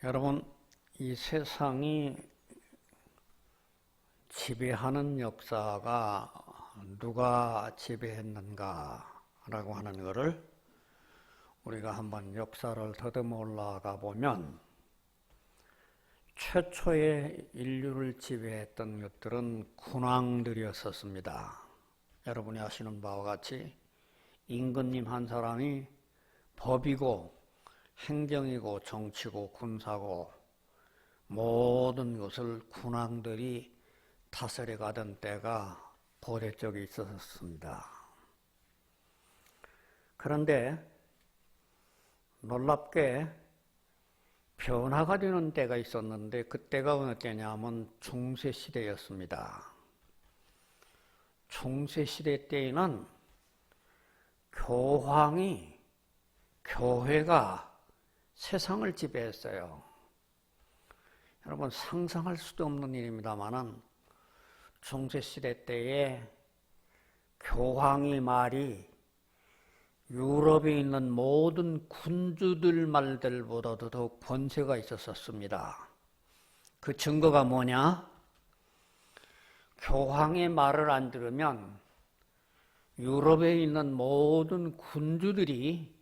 여러분, 이 세상이 지배하는 역사가 누가 지배했는가 라고 하는 것을 우리가 한번 역사를 더듬어 올라가 보면 최초의 인류를 지배했던 것들은 군왕들이었었습니다. 여러분이 아시는 바와 같이 임금님 한 사람이 법이고 행정이고 정치고 군사고 모든 것을 군왕들이 다스려 가던 때가 고대 쪽에 있었습니다. 그런데 놀랍게 변화가 되는 때가 있었는데 그때가 어느 때냐면 중세시대였습니다. 중세시대 때에는 교회가 세상을 지배했어요. 여러분, 상상할 수도 없는 일입니다만은 중세시대 때에 교황의 말이 유럽에 있는 모든 군주들 말들보다도 더 권세가 있었습니다. 그 증거가 뭐냐? 교황의 말을 안 들으면 유럽에 있는 모든 군주들이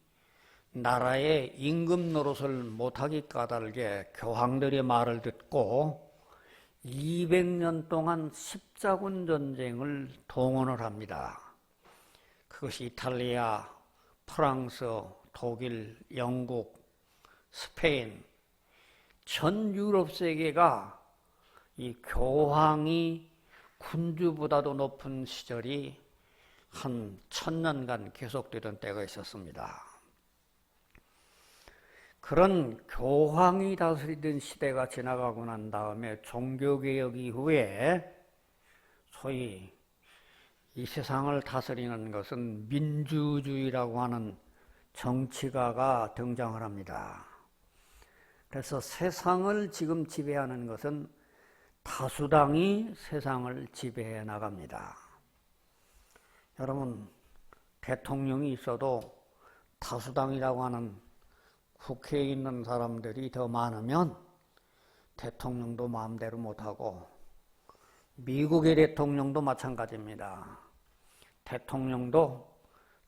나라의 임금 노릇을 못하기 까닭에 교황들의 말을 듣고 200년 동안 십자군 전쟁을 동원을 합니다. 그것이 이탈리아, 프랑스, 독일, 영국, 스페인, 전 유럽 세계가 이 교황이 군주보다도 높은 시절이 한 1000년간 계속되던 때가 있었습니다. 그런 교황이 다스리던 시대가 지나가고 난 다음에 종교개혁 이후에 소위 이 세상을 다스리는 것은 민주주의라고 하는 정치가가 등장을 합니다. 그래서 세상을 지금 지배하는 것은 다수당이 세상을 지배해 나갑니다. 여러분, 대통령이 있어도 다수당이라고 하는 국회에 있는 사람들이 더 많으면 대통령도 마음대로 못하고 미국의 대통령도 마찬가지입니다. 대통령도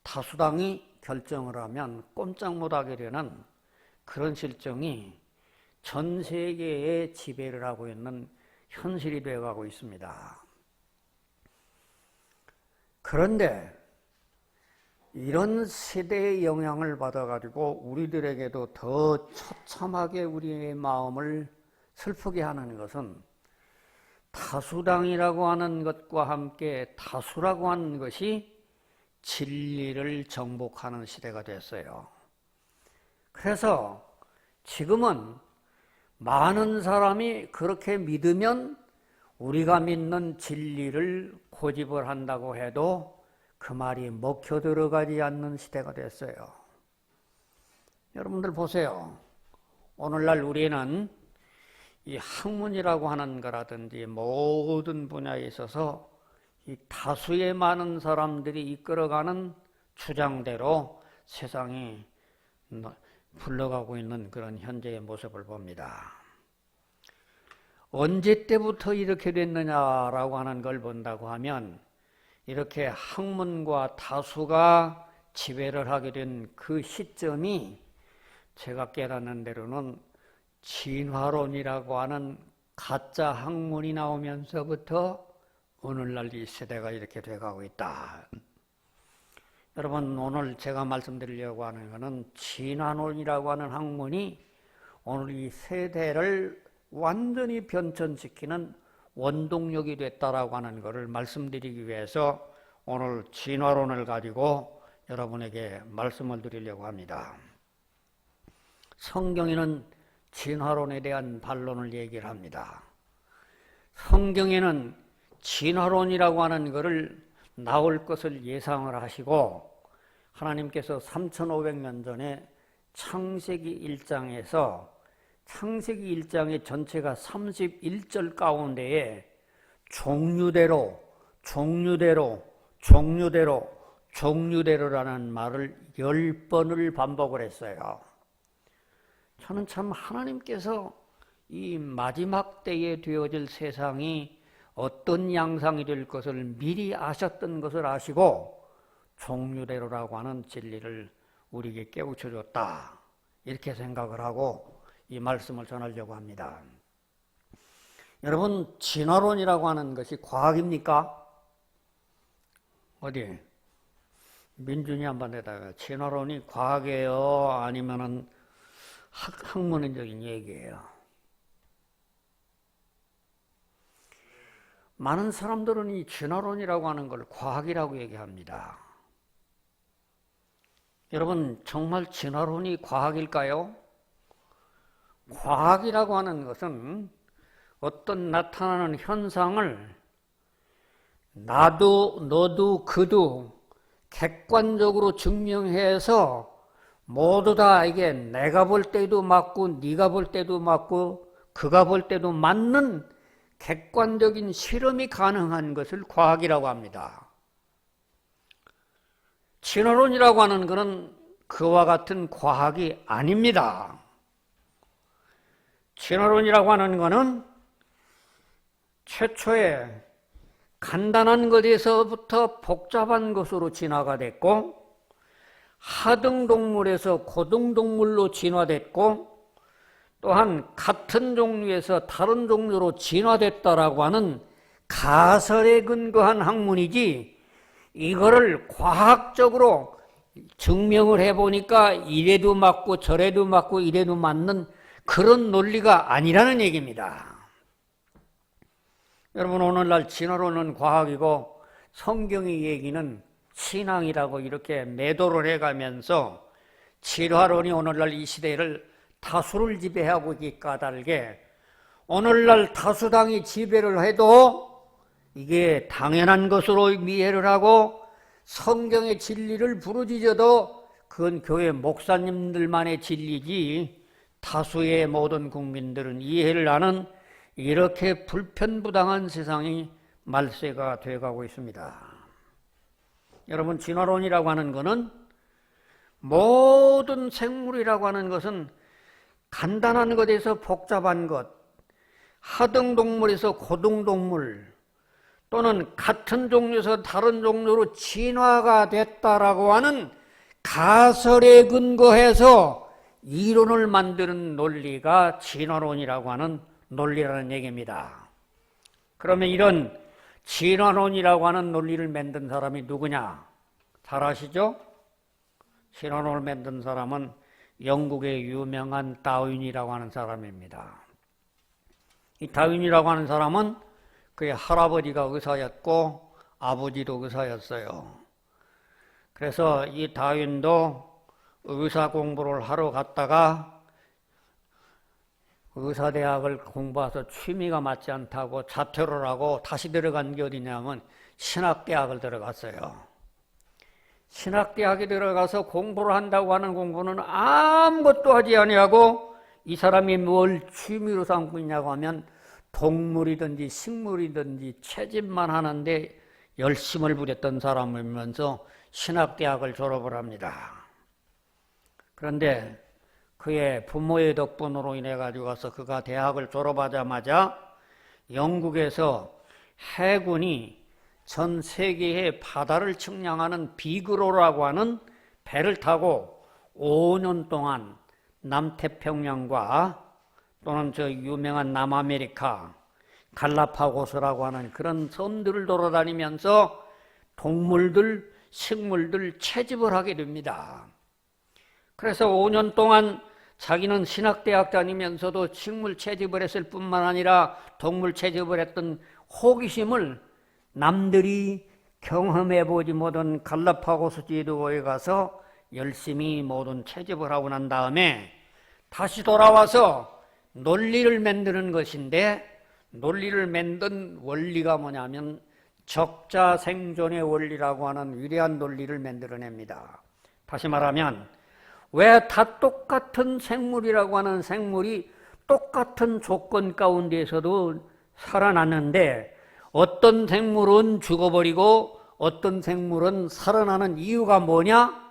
다수당이 결정을 하면 꼼짝 못하게 되는 그런 실정이 전 세계에 지배를 하고 있는 현실이 되어가고 있습니다. 그런데 이런 세대의 영향을 받아가지고 우리들에게도 더 처참하게 우리의 마음을 슬프게 하는 것은 다수당이라고 하는 것과 함께 다수라고 하는 것이 진리를 정복하는 시대가 됐어요. 그래서 지금은 많은 사람이 그렇게 믿으면 우리가 믿는 진리를 고집을 한다고 해도 그 말이 먹혀 들어가지 않는 시대가 됐어요. 여러분들 보세요. 오늘날 우리는 이 학문이라고 하는 거라든지 모든 분야에 있어서 이 다수의 많은 사람들이 이끌어가는 주장대로 세상이 불러가고 있는 그런 현재의 모습을 봅니다. 언제 때부터 이렇게 됐느냐라고 하는 걸 본다고 하면 이렇게 학문과 다수가 지배를 하게 된 그 시점이 제가 깨닫는 대로는 진화론이라고 하는 가짜 학문이 나오면서부터 오늘날 이 세대가 이렇게 돼가고 있다. 여러분, 오늘 제가 말씀드리려고 하는 것은 진화론이라고 하는 학문이 오늘 이 세대를 완전히 변천시키는 원동력이 됐다라고 하는 것을 말씀드리기 위해서 오늘 진화론을 가지고 여러분에게 말씀을 드리려고 합니다. 성경에는 진화론에 대한 반론을 얘기를 합니다. 성경에는 진화론이라고 하는 것을 나올 것을 예상을 하시고 하나님께서 3500년 전에 창세기 1장에서 창세기 1장의 전체가 31절 가운데에 종류대로라는 말을 10번을 반복을 했어요. 저는 참 하나님께서 이 마지막 때에 되어질 세상이 어떤 양상이 될 것을 미리 아셨던 것을 아시고 종류대로라고 하는 진리를 우리에게 깨우쳐 줬다. 이렇게 생각을 하고 이 말씀을 전하려고 합니다. 여러분, 진화론이라고 하는 것이 과학입니까? 어디? 민준이 한번 대답해요. 진화론이 과학이에요? 아니면은 학문적인 얘기예요? 많은 사람들은 이 진화론이라고 하는 걸 과학이라고 얘기합니다. 여러분, 정말 진화론이 과학일까요? 과학이라고 하는 것은 어떤 나타나는 현상을 나도 너도 그도 객관적으로 증명해서 모두 다 이게 내가 볼 때도 맞고 네가 볼 때도 맞고 그가 볼 때도 맞는 객관적인 실험이 가능한 것을 과학이라고 합니다. 진화론이라고 하는 것은 그와 같은 과학이 아닙니다. 진화론이라고 하는 것은 최초에 간단한 것에서부터 복잡한 것으로 진화가 됐고 하등동물에서 고등동물로 진화됐고 또한 같은 종류에서 다른 종류로 진화됐다라고 하는 가설에 근거한 학문이지 이거를 과학적으로 증명을 해보니까 이래도 맞고 저래도 맞고 이래도 맞는 그런 논리가 아니라는 얘기입니다. 여러분, 오늘날 진화론은 과학이고 성경의 얘기는 신앙이라고 이렇게 매도를 해가면서 진화론이 오늘날 이 시대를 다수를 지배하고 있기 까닭에 오늘날 다수당이 지배를 해도 이게 당연한 것으로 이해를 하고 성경의 진리를 부르짖어도 그건 교회 목사님들만의 진리지 다수의 모든 국민들은 이해를 하는 이렇게 불편부당한 세상이 말세가 되어가고 있습니다. 여러분, 진화론이라고 하는 것은 모든 생물이라고 하는 것은 간단한 것에서 복잡한 것, 하등동물에서 고등동물 또는 같은 종류에서 다른 종류로 진화가 됐다라고 하는 가설에 근거해서 이론을 만드는 논리가 진화론이라고 하는 논리라는 얘기입니다. 그러면 이런 진화론이라고 하는 논리를 만든 사람이 누구냐? 잘 아시죠? 진화론을 만든 사람은 영국의 유명한 다윈이라고 하는 사람입니다. 이 다윈이라고 하는 사람은 그의 할아버지가 의사였고 아버지도 의사였어요. 그래서 이 다윈도 의사 공부를 하러 갔다가 의사대학을 공부해서 취미가 맞지 않다고 자퇴를 하고 다시 들어간 게 어디냐면 신학대학을 들어갔어요. 신학대학에 들어가서 공부를 한다고 하는 공부는 아무것도 하지 아니하고 이 사람이 뭘 취미로 삼고 있냐고 하면 동물이든지 식물이든지 채집만 하는데 열심을 부렸던 사람이면서 신학대학을 졸업을 합니다. 그런데 그의 부모의 덕분으로 인해 가지고서 그가 대학을 졸업하자마자 영국에서 해군이 전 세계의 바다를 측량하는 비그로라고 하는 배를 타고 5년 동안 남태평양과 또는 저 유명한 남아메리카 갈라파고스라고 하는 그런 섬들을 돌아다니면서 동물들, 식물들 채집을 하게 됩니다. 그래서 5년 동안 자기는 신학대학 다니면서도 식물 채집을 했을 뿐만 아니라 동물 채집을 했던 호기심을 남들이 경험해보지 못한 갈라파고스 지도에 가서 열심히 모든 채집을 하고 난 다음에 다시 돌아와서 논리를 만드는 것인데 논리를 만든 원리가 뭐냐면 적자생존의 원리라고 하는 위대한 논리를 만들어냅니다. 다시 말하면 왜 다 똑같은 생물이라고 하는 생물이 똑같은 조건 가운데에서도 살아났는데 어떤 생물은 죽어버리고 어떤 생물은 살아나는 이유가 뭐냐?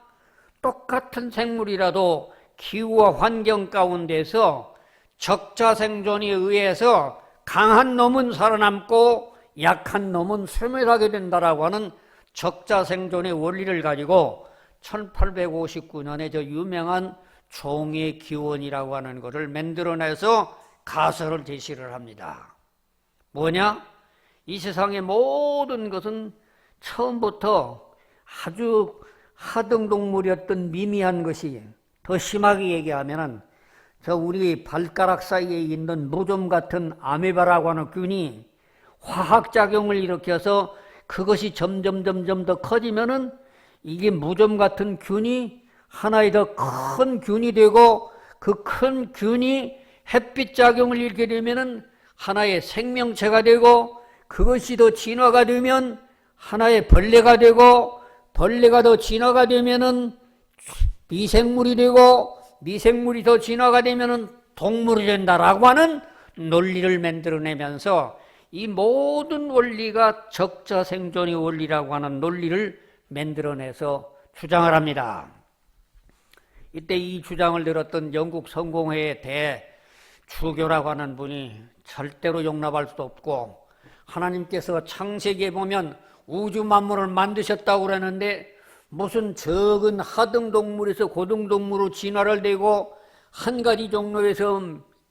똑같은 생물이라도 기후와 환경 가운데서 적자생존에 의해서 강한 놈은 살아남고 약한 놈은 소멸하게 된다라고 하는 적자생존의 원리를 가지고 1859년에 저 유명한 종의 기원이라고 하는 것을 만들어내서 가설을 제시를 합니다. 뭐냐? 이 세상의 모든 것은 처음부터 아주 하등동물이었던 미미한 것이, 더 심하게 얘기하면은 저 우리 발가락 사이에 있는 무좀 같은 아메바라고 하는 균이 화학작용을 일으켜서 그것이 점점 더 커지면은 이게 무좀 같은 균이 하나의 더 큰 균이 되고, 그 큰 균이 햇빛 작용을 일으키게 되면은 하나의 생명체가 되고, 그것이 더 진화가 되면 하나의 벌레가 되고, 벌레가 더 진화가 되면은 미생물이 되고, 미생물이 더 진화가 되면은 동물이 된다라고 하는 논리를 만들어내면서 이 모든 원리가 적자생존의 원리라고 하는 논리를 만들어내서 주장을 합니다. 이때 이 주장을 들었던 영국 성공회의 대주교라고 하는 분이 절대로 용납할 수 없고, 하나님께서 창세기에 보면 우주 만물을 만드셨다고 그러는데 무슨 적은 하등동물에서 고등동물로 진화를 되고 한 가지 종류에서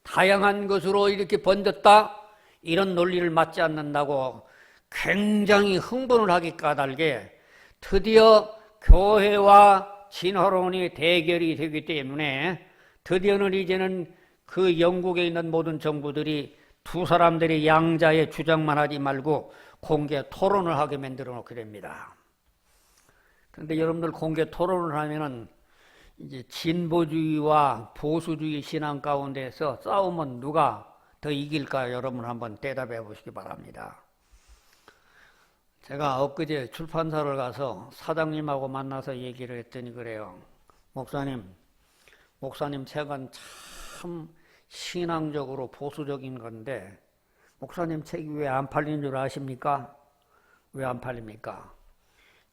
다양한 것으로 이렇게 번졌다, 이런 논리를 맞지 않는다고 굉장히 흥분을 하기 까닭에 드디어 교회와 진화론이 대결이 되기 때문에 드디어는 이제는 그 영국에 있는 모든 정부들이 두 사람들의 양자의 주장만 하지 말고 공개 토론을 하게 만들어 놓게 됩니다. 그런데 여러분들 공개 토론을 하면은 이제 진보주의와 보수주의 신앙 가운데서 싸우면 누가 더 이길까 여러분 한번 대답해 보시기 바랍니다. 제가 엊그제 출판사를 가서 사장님하고 만나서 얘기를 했더니 그래요. 목사님 책은 참 신앙적으로 보수적인 건데 목사님 책이 왜 안 팔리는 줄 아십니까? 왜 안 팔립니까?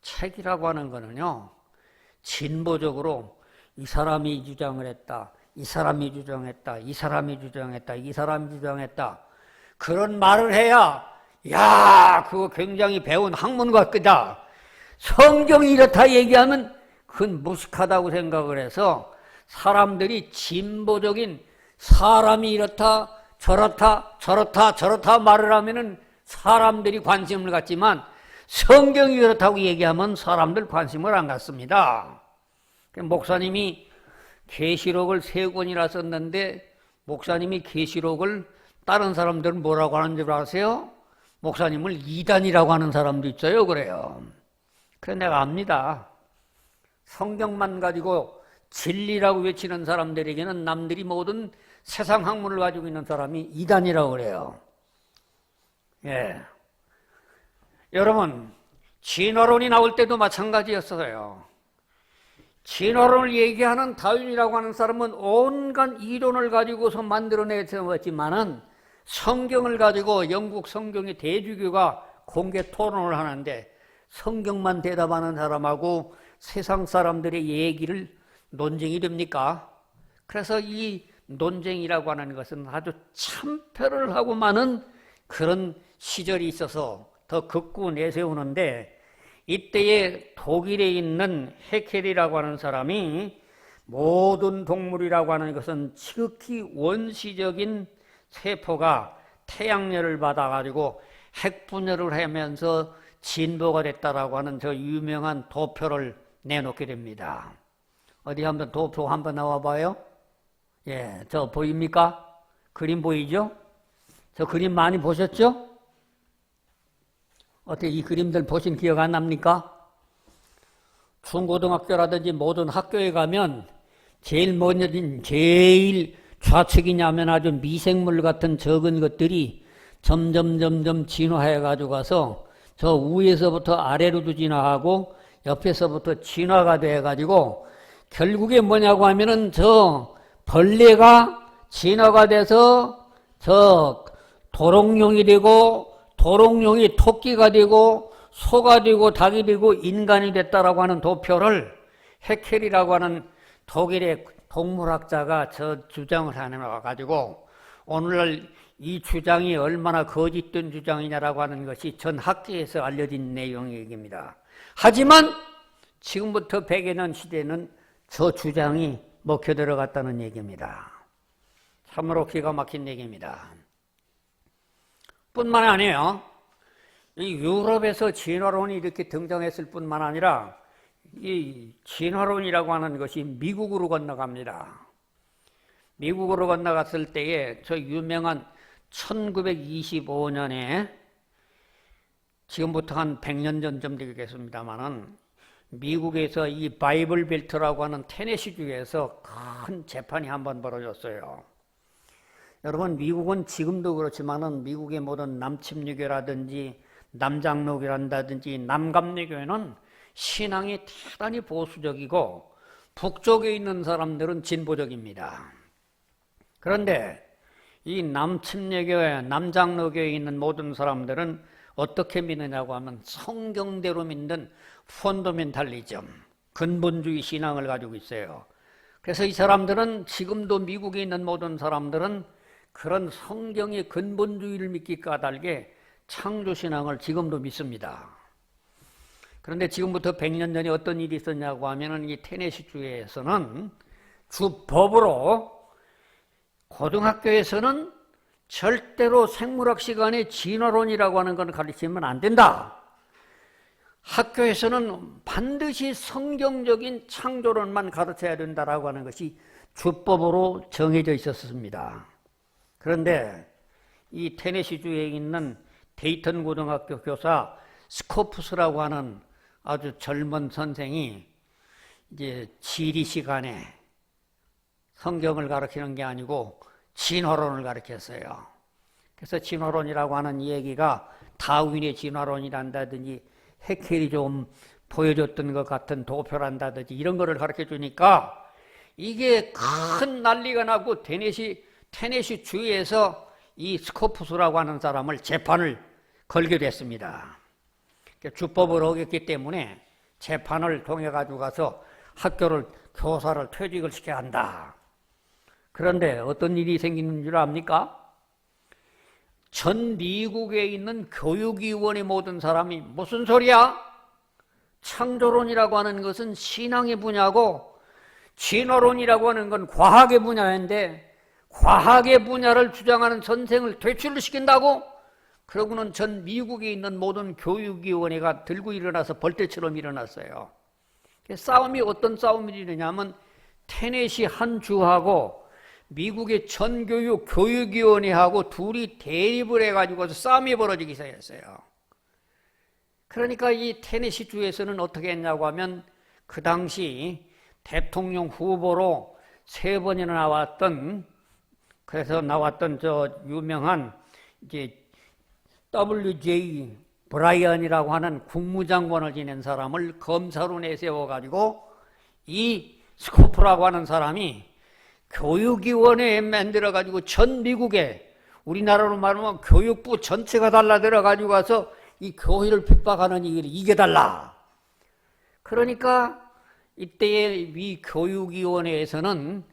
책이라고 하는 거는요, 진보적으로 이 사람이 주장을 했다, 이 사람이 주장했다, 이 사람이 주장했다, 이 사람이 주장했다, 그런 말을 해야 야, 그거 굉장히 배운 학문 같다, 성경이 이렇다 얘기하면 그건 무식하다고 생각을 해서 사람들이 진보적인 사람이 이렇다 저렇다 말을 하면은 사람들이 관심을 갖지만 성경이 그렇다고 얘기하면 사람들 관심을 안 갖습니다. 목사님이 계시록을 3권이나 썼는데 목사님이 계시록을 다른 사람들은 뭐라고 하는 줄 아세요? 목사님을 이단이라고 하는 사람도 있어요. 그래요. 그래 내가 압니다. 성경만 가지고 진리라고 외치는 사람들에게는 남들이 모든 세상 학문을 가지고 있는 사람이 이단이라고 그래요. 예. 여러분, 진화론이 나올 때도 마찬가지였어요. 진화론을 얘기하는 다윈이라고 하는 사람은 온갖 이론을 가지고서 만들어냈지만은 성경을 가지고 영국 성경의 대주교가 공개 토론을 하는데 성경만 대답하는 사람하고 세상 사람들의 얘기를 논쟁이 됩니까? 그래서 이 논쟁이라고 하는 것은 아주 참패를 하고 많은 그런 시절이 있어서 더 극구 내세우는데, 이때에 독일에 있는 해켈이라고 하는 사람이 모든 동물이라고 하는 것은 지극히 원시적인 세포가 태양열을 받아가지고 핵분열을 하면서 진보가 됐다라고 하는 저 유명한 도표를 내놓게 됩니다. 어디 한번 도표 한번 나와봐요. 예, 저 보입니까? 그림 보이죠? 저 그림 많이 보셨죠? 어떻게 이 그림들 보신 기억 안 납니까? 중고등학교라든지 모든 학교에 가면 제일 좌측이냐면 아주 미생물 같은 적은 것들이 점점 진화해 가지고 가서 저 위에서부터 아래로도 진화하고 옆에서부터 진화가 돼 가지고 결국에 뭐냐고 하면은 저 벌레가 진화가 돼서 저 도롱뇽이 되고 도롱뇽이 토끼가 되고 소가 되고 닭이 되고 인간이 됐다라고 하는 도표를 해켈이라고 하는 독일의 동물학자가 저 주장을 해놔가지고 오늘날 이 주장이 얼마나 거짓된 주장이냐라고 하는 것이 전 학계에서 알려진 내용입니다. 하지만 지금부터 100여 년 시대는 저 주장이 먹혀 들어갔다는 얘기입니다. 참으로 기가 막힌 얘기입니다. 뿐만 아니에요. 이 유럽에서 진화론이 이렇게 등장했을 뿐만 아니라 이 진화론이라고 하는 것이 미국으로 건너갑니다. 미국으로 건너갔을 때에 저 유명한 1925년에 지금부터 한 100년 전쯤 되겠습니다만은 미국에서 이 바이블 벨트라고 하는 테네시주에서 큰 재판이 한번 벌어졌어요. 여러분, 미국은 지금도 그렇지만은 미국의 모든 남침유교라든지 남장로교란다든지 남감리교회는 신앙이 대단히 보수적이고 북쪽에 있는 사람들은 진보적입니다. 그런데 이 남침례교회, 남장로교에 있는 모든 사람들은 어떻게 믿느냐고 하면 성경대로 믿는 펀더멘탈리즘, 근본주의 신앙을 가지고 있어요. 그래서 이 사람들은 지금도 미국에 있는 모든 사람들은 그런 성경의 근본주의를 믿기 까닭에 창조신앙을 지금도 믿습니다. 그런데 지금부터 100년 전에 어떤 일이 있었냐고 하면 이 테네시주에서는 주법으로 고등학교에서는 절대로 생물학 시간에 진화론이라고 하는 건 가르치면 안 된다. 학교에서는 반드시 성경적인 창조론만 가르쳐야 된다라고 하는 것이 주법으로 정해져 있었습니다. 그런데 이 테네시주에 있는 데이턴 고등학교 교사 스코프스라고 하는 아주 젊은 선생이 이제 지리 시간에 성경을 가르치는 게 아니고 진화론을 가르쳤어요. 그래서 진화론이라고 하는 얘기가 다윈의 진화론이란다든지 해켈이 좀 보여줬던 것 같은 도표란다든지 이런 거를 가르쳐 주니까 이게 큰 난리가 나고 테네시 주에서 이 스코프스라고 하는 사람을 재판을 걸게 됐습니다. 주법을 어겼기 때문에 재판을 통해 가지고 가서 학교를 교사를 퇴직을 시켜야 한다. 그런데 어떤 일이 생기는 줄 압니까? 전 미국에 있는 교육위원회 모든 사람이 무슨 소리야? 창조론이라고 하는 것은 신앙의 분야고 진화론이라고 하는 건 과학의 분야인데 과학의 분야를 주장하는 선생을 퇴출을 시킨다고? 그러고는 전 미국에 있는 모든 교육위원회가 들고 일어나서 벌떼처럼 일어났어요. 싸움이 어떤 싸움이 일어나냐면 테네시 한 주하고 미국의 전교육 교육위원회하고 둘이 대립을 해가지고 싸움이 벌어지기 시작했어요. 그러니까 이 테네시 주에서는 어떻게 했냐고 하면 그 당시 대통령 후보로 3번이나 나왔던 그래서 나왔던 저 유명한 이제 W.J. 브라이언이라고 하는 국무장관을 지낸 사람을 검사로 내세워가지고 이 스코프라고 하는 사람이 교육위원회에 만들어가지고 전 미국에 우리나라로 말하면 교육부 전체가 달라들어가지고 가서 이 교회를 핍박하는 일을 이겨달라. 그러니까 이때의 이 교육위원회에서는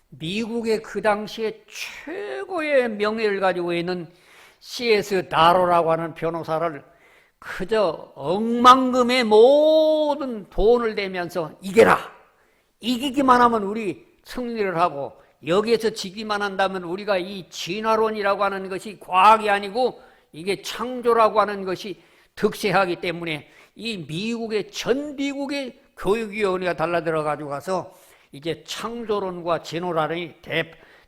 미국의 그 당시에 최고의 명예를 가지고 있는 C.S. 다로라고 하는 변호사를 그저 억만금의 모든 돈을 대면서 이겨라. 이기기만 하면 우리 승리를 하고 여기에서 지기만 한다면 우리가 이 진화론이라고 하는 것이 과학이 아니고 이게 창조라고 하는 것이 득세하기 때문에 이 미국의 전 미국의 교육위원회가 달라들어 가지고 가서 이제 창조론과 진화론이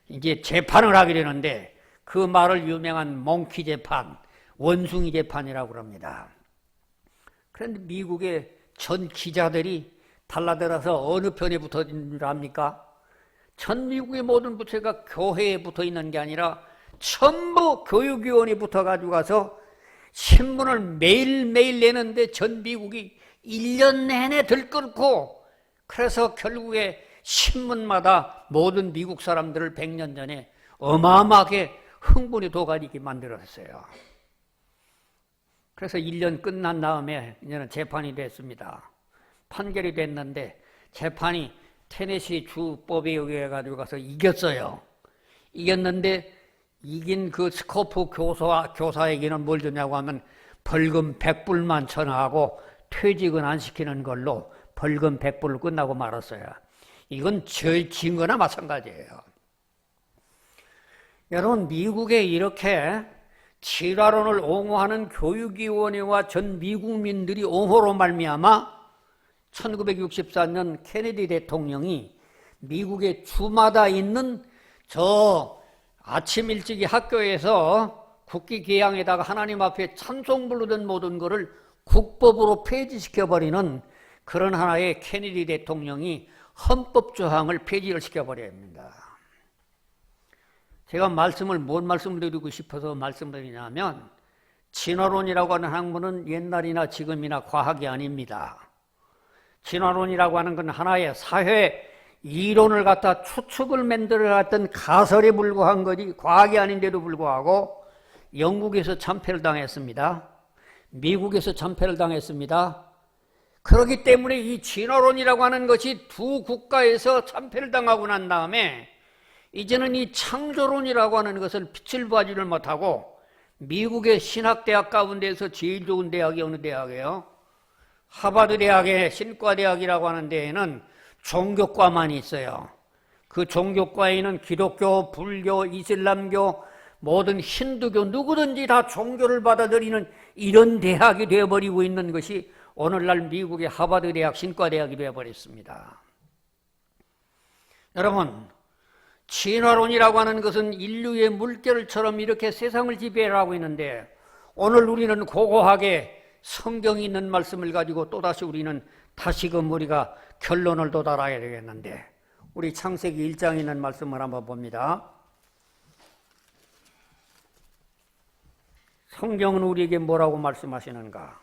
이제 재판을 하게 되는데 그 말을 유명한 몽키 재판, 원숭이 재판이라고 합니다. 그런데 미국의 전 기자들이 달라들어서 어느 편에 붙어 있는 줄 압니까? 전 미국의 모든 부처가 교회에 붙어 있는 게 아니라 전부 교육위원회에 붙어 가지고 가서 신문을 매일매일 내는데 전 미국이 1년 내내 들끓고 그래서 결국에 신문마다 모든 미국 사람들을 100년 전에 어마어마하게 흥분이 도가니게 만들었어요. 그래서 1년 끝난 다음에 이제는 재판이 됐습니다. 판결이 됐는데 재판이 테네시 주법에 의해 가지고 가서 이겼어요. 이겼는데 이긴 그 스코프 교사에게는 뭘 주냐고 하면 벌금 100불만 전하고 퇴직은 안 시키는 걸로 벌금 100불로 끝나고 말았어요. 이건 진 거나 마찬가지예요. 여러분, 미국에 이렇게 진화론을 옹호하는 교육위원회와 전 미국민들이 옹호로 말미암아 1964년 케네디 대통령이 미국의 주마다 있는 저 아침 일찍이 학교에서 국기 개양에다가 하나님 앞에 찬송 부르던 모든 것을 국법으로 폐지시켜버리는 그런 하나의 케네디 대통령이 헌법 조항을 폐지를 시켜버려야 합니다. 제가 뭔 말씀을 드리고 싶어서 말씀드리냐면 진화론이라고 하는 학문은 옛날이나 지금이나 과학이 아닙니다. 진화론이라고 하는 건 하나의 사회 이론을 갖다 추측을 만들어 갔던 가설에 불과한 거지 과학이 아닌데도 불구하고 영국에서 참패를 당했습니다. 미국에서 참패를 당했습니다. 그렇기 때문에 이 진화론이라고 하는 것이 두 국가에서 참패를 당하고 난 다음에 이제는 이 창조론이라고 하는 것을 빛을 봐주를 못하고 미국의 신학대학 가운데서 제일 좋은 대학이 어느 대학이에요? 하버드 대학의 신과대학이라고 하는 데에는 종교과만 있어요. 그 종교과에는 기독교, 불교, 이슬람교, 모든 힌두교 누구든지 다 종교를 받아들이는 이런 대학이 되어버리고 있는 것이 오늘날 미국의 하버드 대학 신과대학이 되어버렸습니다. 여러분, 진화론이라고 하는 것은 인류의 물결처럼 이렇게 세상을 지배하고 있는데 오늘 우리는 고고하게 성경이 있는 말씀을 가지고 또다시 우리는 다시금 우리가 결론을 도달해야 되겠는데 우리 창세기 1장에 있는 말씀을 한번 봅니다. 성경은 우리에게 뭐라고 말씀하시는가?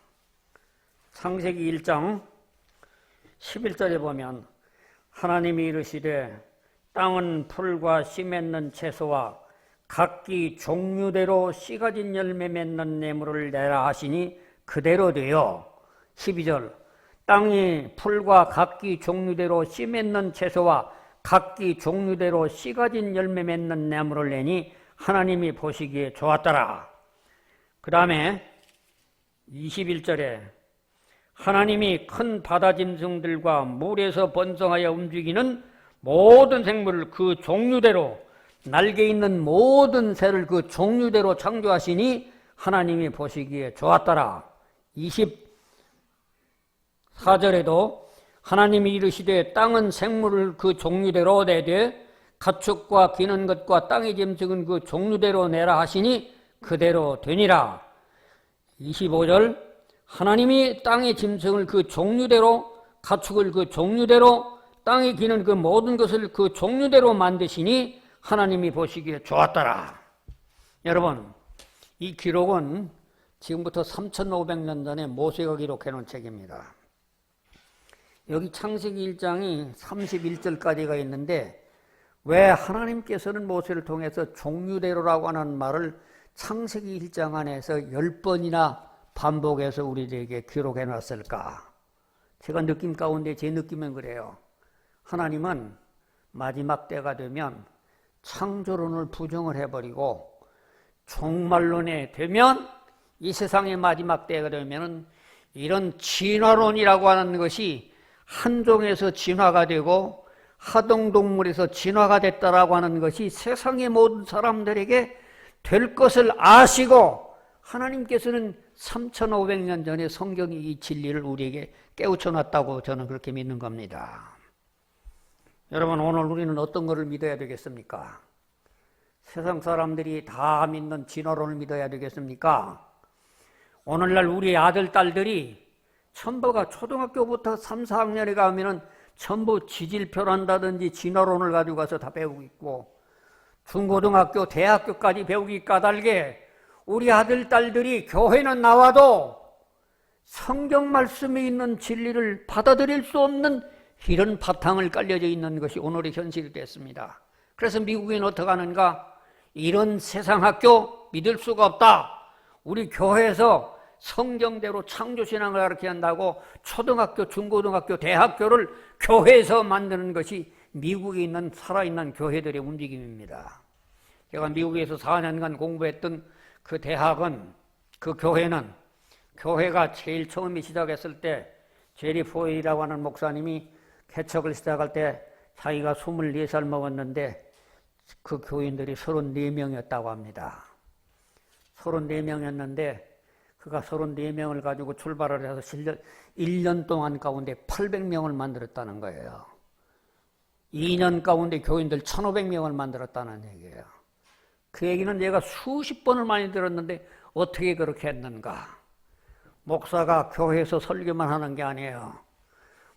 창세기 1장 11절에 보면 하나님이 이르시되 땅은 풀과 씨 맺는 채소와 각기 종류대로 씨 가진 열매 맺는 나무를 내라 하시니 그대로 되어 12절 땅이 풀과 각기 종류대로 씨 맺는 채소와 각기 종류대로 씨 가진 열매 맺는 나무를 내니 하나님이 보시기에 좋았더라. 그 다음에 21절에 하나님이 큰 바다 짐승들과 물에서 번성하여 움직이는 모든 생물을 그 종류대로 날개 있는 모든 새를 그 종류대로 창조하시니 하나님이 보시기에 좋았더라. 24절에도 하나님이 이르시되 땅은 생물을 그 종류대로 내되 가축과 기는 것과 땅의 짐승은 그 종류대로 내라 하시니 그대로 되니라. 25절 하나님이 땅의 짐승을 그 종류대로 가축을 그 종류대로 땅에 기는 그 모든 것을 그 종류대로 만드시니 하나님이 보시기에 좋았더라. 여러분, 이 기록은 지금부터 3,500년 전에 모세가 기록해 놓은 책입니다. 여기 창세기 1장이 31절까지가 있는데 왜 하나님께서는 모세를 통해서 종류대로라고 하는 말을 창세기 1장 안에서 10번이나 반복해서 우리에게 기록해 놨을까? 제가 느낌 가운데 제 느낌은 그래요. 하나님은 마지막 때가 되면 창조론을 부정을 해버리고 종말론에 되면 이 세상의 마지막 때가 되면 이런 진화론이라고 하는 것이 한종에서 진화가 되고 하동동물에서 진화가 됐다라고 하는 것이 세상의 모든 사람들에게 될 것을 아시고 하나님께서는 3,500년 전에 성경이 이 진리를 우리에게 깨우쳐 놨다고 저는 그렇게 믿는 겁니다. 여러분, 오늘 우리는 어떤 것을 믿어야 되겠습니까? 세상 사람들이 다 믿는 진화론을 믿어야 되겠습니까? 오늘날 우리 아들, 딸들이 전부가 초등학교부터 3, 4학년에 가면은 전부 지질표란다든지 진화론을 가지고 가서 다 배우고 있고 중고등학교, 대학교까지 배우기 까닭에 우리 아들, 딸들이 교회는 나와도 성경 말씀에 있는 진리를 받아들일 수 없는 이런 바탕을 깔려져 있는 것이 오늘의 현실이 됐습니다. 그래서 미국인 어떻게 하는가? 이런 세상 학교 믿을 수가 없다. 우리 교회에서 성경대로 창조신앙을 가르쳐야 한다고 초등학교, 중고등학교, 대학교를 교회에서 만드는 것이 미국에 있는 살아있는 교회들의 움직임입니다. 제가 미국에서 4년간 공부했던 그 대학은, 그 교회는, 교회가 제일 처음에 시작했을 때 제리 포일이라고 하는 목사님이 개척을 시작할 때 자기가 24살 먹었는데 그 교인들이 34명이었다고 합니다. 34명이었는데 그가 34명을 가지고 출발을 해서 1년 동안 가운데 800명을 만들었다는 거예요. 2년 가운데 교인들 1500명을 만들었다는 얘기예요. 그 얘기는 제가 수십 번을 많이 들었는데 어떻게 그렇게 했는가? 목사가 교회에서 설교만 하는 게 아니에요.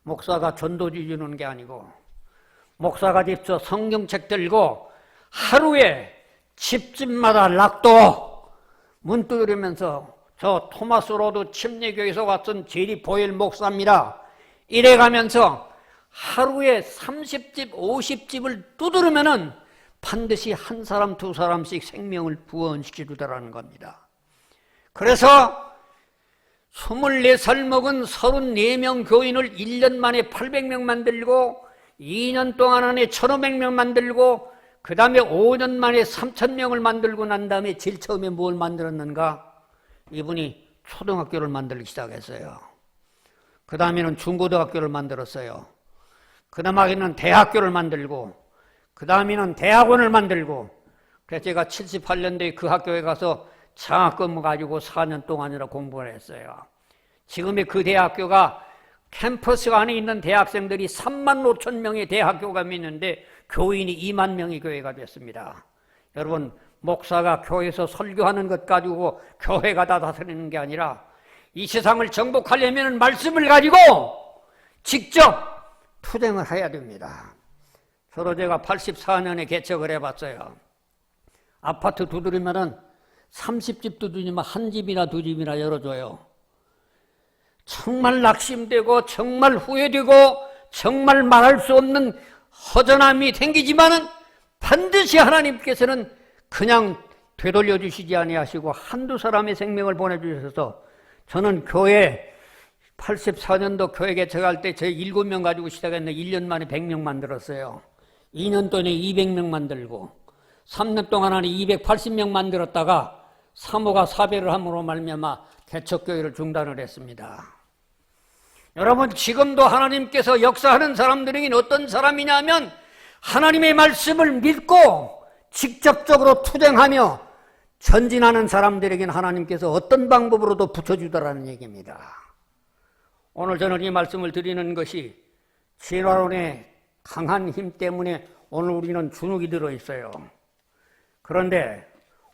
목사가 전도지 주는 게 아니고, 목사가 직접 성경책 들고 하루에 집집마다 락도 문 두드리면서 저 토마스 로드 침례교에서 왔던 제리 보일 목사입니다. 이래가면서 하루에 30집, 50집을 두드리면은 반드시 한 사람, 두 사람씩 생명을 구원시켜주더라는 겁니다. 그래서 24살 먹은 34명 교인을 1년 만에 800명 만들고 2년 동안 안에 1500명 만들고 그 다음에 5년 만에 3000명을 만들고 난 다음에 제일 처음에 뭘 만들었는가? 이분이 초등학교를 만들기 시작했어요. 그 다음에는 중고등학교를 만들었어요. 그 다음에는 대학교를 만들고 그 다음에는 대학원을 만들고, 그래서 제가 78년도에 그 학교에 가서 장학금 가지고 4년 동안이나 공부를 했어요. 지금의 그 대학교가 캠퍼스 안에 있는 대학생들이 3만 5천 명의 대학교가 있는데 교인이 2만 명의 교회가 됐습니다. 여러분, 목사가 교회에서 설교하는 것 가지고 교회가 다 다스리는 게 아니라 이 세상을 정복하려면 말씀을 가지고 직접 투쟁을 해야 됩니다. 저도 제가 84년에 개척을 해봤어요. 아파트 두드리면은 30집 두드리면 한 집이나 두 집이나 열어줘요. 정말 낙심되고 정말 후회되고 정말 말할 수 없는 허전함이 생기지만은 반드시 하나님께서는 그냥 되돌려 주시지 아니하시고 한두 사람의 생명을 보내주셔서 저는 교회 84년도 교회 개척할 때 제 7명 가지고 시작했는데 1년 만에 100명 만들었어요. 2년 동안에 200명 만들고 3년 동안 안에 280명 만들었다가 사모가 사배를 함으로 말미암아 개척교회를 중단을 했습니다. 여러분, 지금도 하나님께서 역사하는 사람들에게는 어떤 사람이냐면 하나님의 말씀을 믿고 직접적으로 투쟁하며 전진하는 사람들에게는 하나님께서 어떤 방법으로도 붙여주더라는 얘기입니다. 오늘 저는 이 말씀을 드리는 것이 진화론의 강한 힘 때문에 오늘 우리는 주눅이 들어있어요. 그런데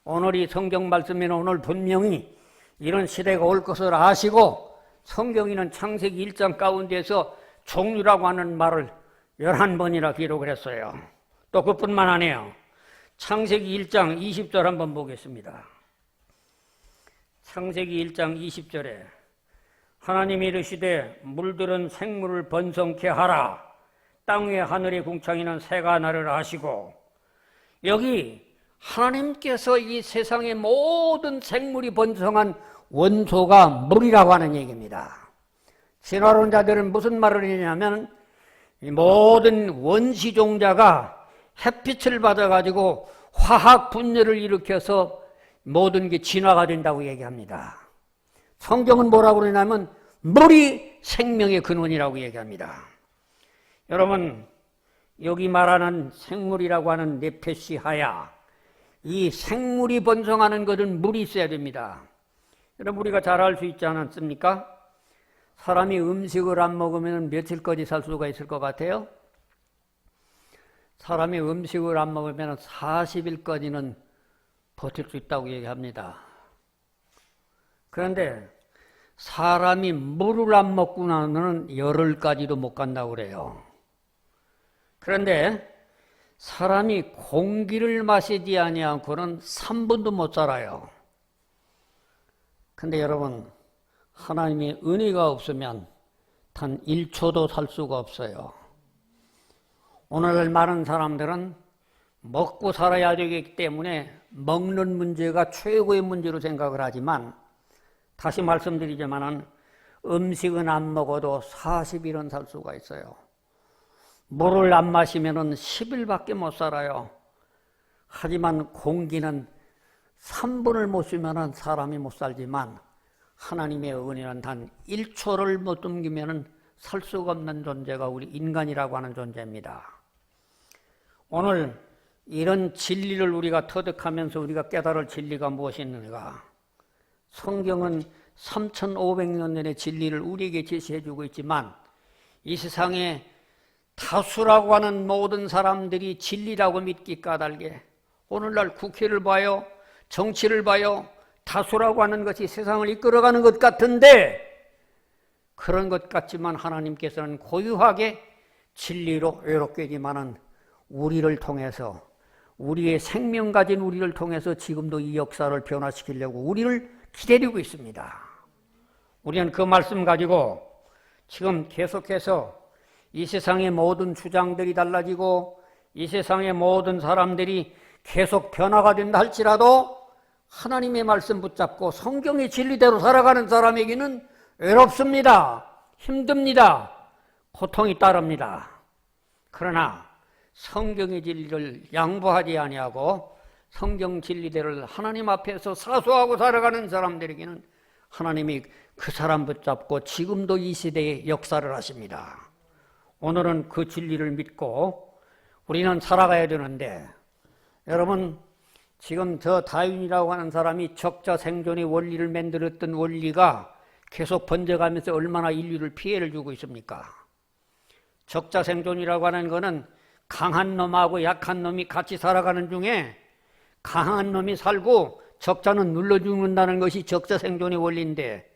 오늘 이 성경 말씀에는 오늘 분명히 이런 시대가 올 것을 아시고 성경에는 창세기 1장 가운데서 종류라고 하는 말을 11번이나 기록을 했어요. 또 그뿐만 아니에요. 창세기 1장 20절 한번 보겠습니다. 창세기 1장 20절에 하나님이 이르시되 물들은 생물을 번성케 하라. 땅 위에 하늘에 궁창이는 새가 나를 하시고, 여기 하나님께서 이 세상의 모든 생물이 번성한 원소가 물이라고 하는 얘기입니다. 진화론자들은 무슨 말을 하냐면 이 모든 원시종자가 햇빛을 받아가지고 화학 분열을 일으켜서 모든 게 진화가 된다고 얘기합니다. 성경은 뭐라고 그러냐면 물이 생명의 근원이라고 얘기합니다. 여러분, 여기 말하는 생물이라고 하는 네페시 하야, 이 생물이 번성하는 것은 물이 있어야 됩니다. 여러분, 우리가 잘 알 수 있지 않습니까? 사람이 음식을 안 먹으면 며칠까지 살 수가 있을 것 같아요? 사람이 음식을 안 먹으면 40일까지는 버틸 수 있다고 얘기합니다. 그런데 사람이 물을 안 먹고 나면 열흘까지도 못 간다고 그래요. 그런데 사람이 공기를 마시지 아니하고는 3분도 못 살아요. 근데 여러분, 하나님의 은혜가 없으면 단 1초도 살 수가 없어요. 오늘 많은 사람들은 먹고 살아야 되기 때문에 먹는 문제가 최고의 문제로 생각을 하지만 다시 말씀드리지만은 음식은 안 먹어도 40일은 살 수가 있어요. 물을 안 마시면은 10일밖에 못 살아요. 하지만 공기는 3분을 못 쉬면은 사람이 못 살지만 하나님의 은혜는 단 1초를 못 숨기면은 살 수가 없는 존재가 우리 인간이라고 하는 존재입니다. 오늘 이런 진리를 우리가 터득하면서 우리가 깨달을 진리가 무엇이 있는가? 성경은 3500년 전의 진리를 우리에게 제시해 주고 있지만 이 세상에 다수라고 하는 모든 사람들이 진리라고 믿기 까닭에 오늘날 국회를 봐요, 정치를 봐요, 다수라고 하는 것이 세상을 이끌어가는 것 같은데 그런 것 같지만 하나님께서는 고유하게 진리로 외롭게지만은 우리를 통해서 우리의 생명 가진 우리를 통해서 지금도 이 역사를 변화시키려고 우리를 기다리고 있습니다. 우리는 그 말씀 가지고 지금 계속해서 이 세상의 모든 주장들이 달라지고 이 세상의 모든 사람들이 계속 변화가 된다 할지라도 하나님의 말씀 붙잡고 성경의 진리대로 살아가는 사람에게는 외롭습니다. 힘듭니다. 고통이 따릅니다. 그러나 성경의 진리를 양보하지 아니하고 성경 진리대로 하나님 앞에서 사수하고 살아가는 사람들에게는 하나님이 그 사람 붙잡고 지금도 이 시대에 역사를 하십니다. 오늘은 그 진리를 믿고 우리는 살아가야 되는데 여러분 지금 저 다윈이라고 하는 사람이 적자생존의 원리를 만들었던 원리가 계속 번져가면서 얼마나 인류를 피해를 주고 있습니까? 적자생존이라고 하는 것은 강한 놈하고 약한 놈이 같이 살아가는 중에 강한 놈이 살고 적자는 눌러 죽는다는 것이 적자생존의 원리인데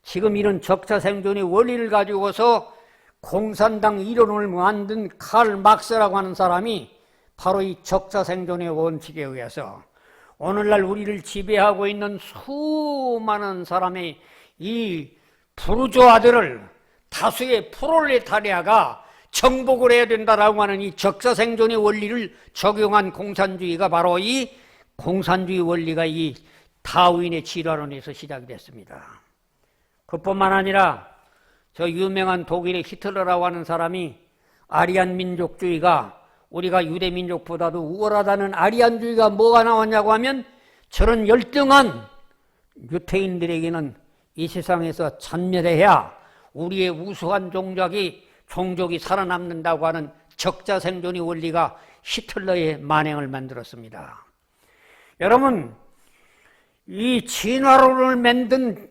지금 이런 적자생존의 원리를 가지고서 공산당 이론을 만든 칼 막스라고 하는 사람이 바로 이 적자생존의 원칙에 의해서 오늘날 우리를 지배하고 있는 수많은 사람의 이 부르주아들을 다수의 프롤레타리아가 정복을 해야 된다라고 하는 이 적자생존의 원리를 적용한 공산주의가 바로 이 공산주의 원리가 이 다윈의 진화론에서 시작이 됐습니다. 그뿐만 아니라 저 유명한 독일의 히틀러라고 하는 사람이 아리안 민족주의가 우리가 유대 민족보다도 우월하다는 아리안주의가 뭐가 나왔냐고 하면 저런 열등한 유태인들에게는 이 세상에서 잔멸해야 우리의 우수한 종족이 살아남는다고 하는 적자생존의 원리가 히틀러의 만행을 만들었습니다. 여러분, 이 진화론을 만든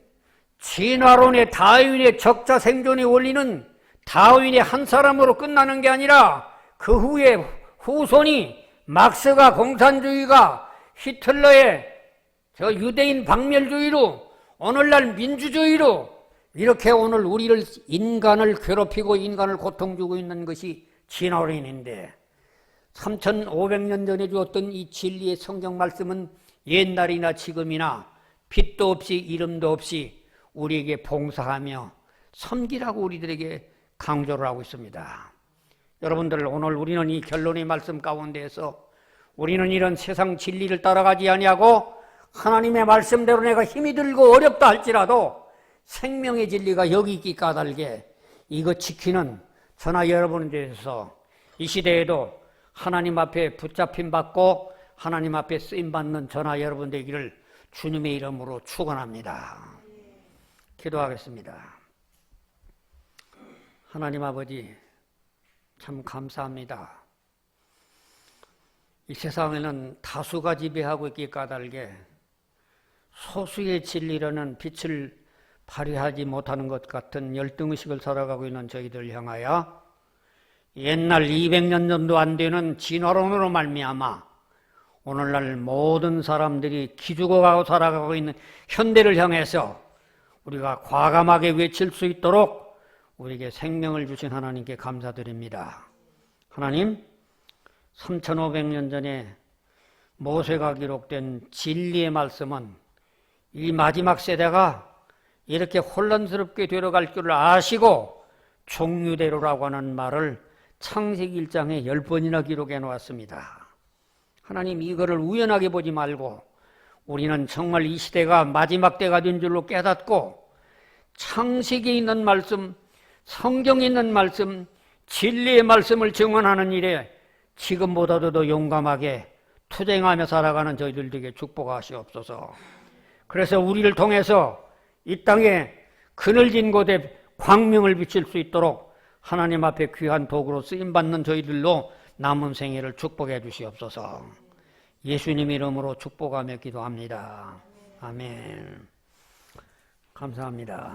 진화론의 다윈의 적자생존의 원리는 다윈의 한 사람으로 끝나는 게 아니라 그 후에 후손이 막스가 공산주의가 히틀러의 저 유대인 박멸주의로 오늘날 민주주의로 이렇게 오늘 우리를 인간을 괴롭히고 인간을 고통 주고 있는 것이 진화론인데 3500년 전에 주었던 이 진리의 성경 말씀은 옛날이나 지금이나 빛도 없이 이름도 없이 우리에게 봉사하며 섬기라고 우리들에게 강조를 하고 있습니다. 여러분들 오늘 우리는 이 결론의 말씀 가운데에서 우리는 이런 세상 진리를 따라가지 아니하고 하나님의 말씀대로 내가 힘이 들고 어렵다 할지라도 생명의 진리가 여기 있기 까닭에 이거 지키는 저나 여러분에 대해서 이 시대에도 하나님 앞에 붙잡힘 받고 하나님 앞에 쓰임받는 저나 여러분 되기를 주님의 이름으로 축원합니다. 기도하겠습니다. 하나님 아버지 참 감사합니다. 이 세상에는 다수가 지배하고 있기 까닭에 소수의 진리라는 빛을 발휘하지 못하는 것 같은 열등의식을 살아가고 있는 저희들 향하여 옛날 200년 전도 안 되는 진화론으로 말미암아 오늘날 모든 사람들이 기죽어가고 살아가고 있는 현대를 향해서 우리가 과감하게 외칠 수 있도록 우리에게 생명을 주신 하나님께 감사드립니다. 하나님, 3500년 전에 모세가 기록된 진리의 말씀은 이 마지막 세대가 이렇게 혼란스럽게 되어갈 줄을 아시고 종류대로라고 하는 말을 창세기 1장에 10번이나 기록해 놓았습니다. 하나님, 이거를 우연하게 보지 말고 우리는 정말 이 시대가 마지막 때가 된 줄로 깨닫고 창세기에 있는 말씀, 성경에 있는 말씀, 진리의 말씀을 증언하는 일에 지금보다도 더 용감하게 투쟁하며 살아가는 저희들에게 축복하시옵소서. 그래서 우리를 통해서 이 땅에 그늘진 곳에 광명을 비칠 수 있도록 하나님 앞에 귀한 도구로 쓰임받는 저희들로 남은 생애를 축복해 주시옵소서. 예수님 이름으로 축복하며 기도합니다. 아멘. 감사합니다.